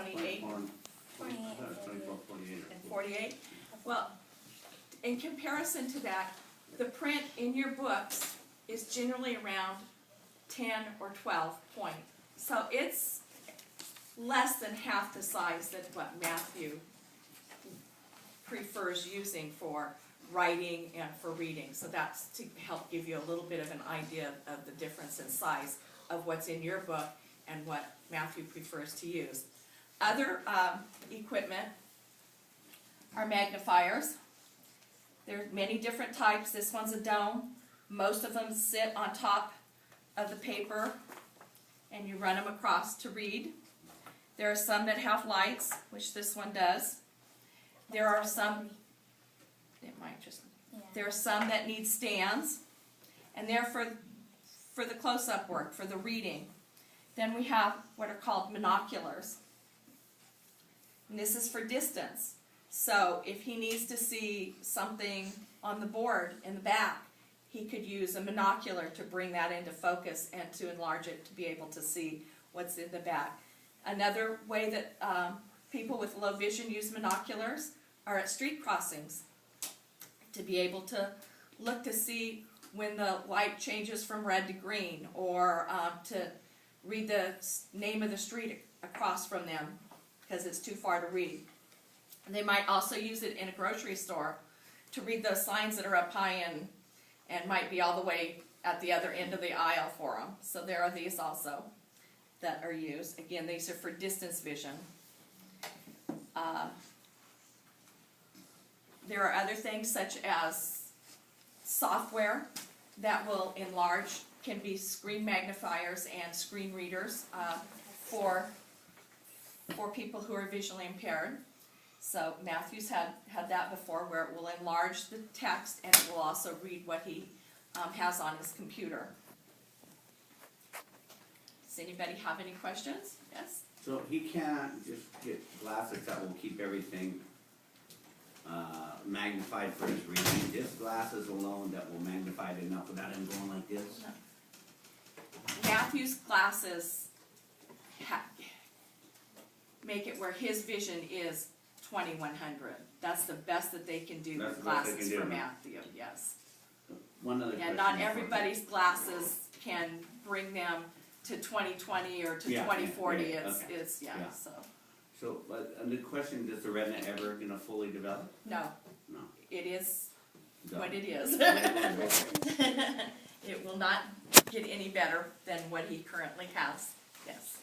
28 48. and 48. Well, in comparison to that, the print in your books is generally around 10 or 12 point. So it's less than half the size that what Matthew prefers using for writing and for reading. So that's to help give you a little bit of an idea of the difference in size of what's in your book and what Matthew prefers to use. Other equipment are magnifiers. There are many different types. This one's a dome. Most of them sit on top of the paper and you run them across to read. There are some that have lights, which this one does. There are some, there are some that need stands, and they're for the close-up work, for the reading. Then we have what are called monoculars. And this is for distance. So if he needs to see something on the board in the back, he could use a monocular to bring that into focus and to enlarge it to be able to see what's in the back. Another way that people with low vision use monoculars are at street crossings, to be able to look to see when the light changes from red to green, or to read the name of the street across from them because it's too far to read. And they might also use it in a grocery store to read those signs that are up high and might be all the way at the other end of the aisle for them. So there are these also that are used. Again, these are for distance vision. There are other things such as software that will enlarge, can be screen magnifiers and screen readers for people who are visually impaired. So Matthew's had that before, where it will enlarge the text and it will also read what he has on his computer. Does anybody have any questions? Yes? So he can't just get glasses that will keep everything magnified for his reading, just glasses alone that will magnify it enough without him going like this? No. Matthew's glasses make it where his vision is 2100. That's the best that they can do with glasses for Matthew, yes. One other question. And not everybody's glasses can bring them to 2020 or to 2040. It's so. So, the question, does the retina ever fully develop? No. No. It is what it is. It will not get any better than what he currently has. Yes.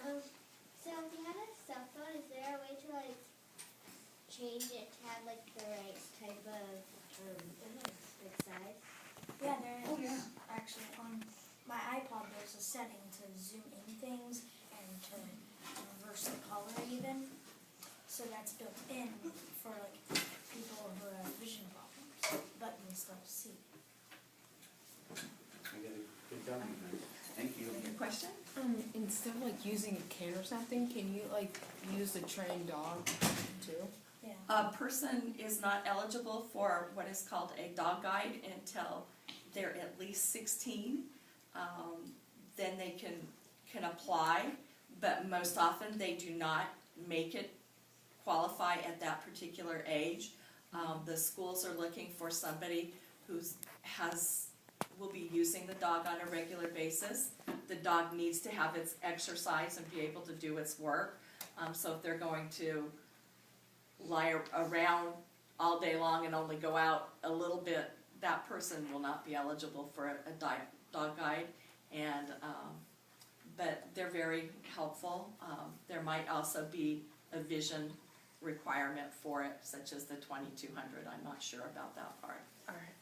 So if you have a cell phone, is there a way to change it to have the right type of size? Yeah, there is. Actually, on my iPod, there's a setting to zoom in things and to reverse the color even. So that's built in for people who have vision problems, but can still see. Good job, guys. Thank you. Your question? Instead of using a cane or something, can you use a trained dog too? Yeah. A person is not eligible for what is called a dog guide until they're at least 16. Then they can apply, but most often they do not make it qualify at that particular age. The schools are looking for somebody who will be using the dog on a regular basis. The dog needs to have its exercise and be able to do its work. So if they're going to lie around all day long and only go out a little bit, that person will not be eligible for a dog guide. And but they're very helpful. There might also be a vision requirement for it, such as the 2200. I'm not sure about that part. All right.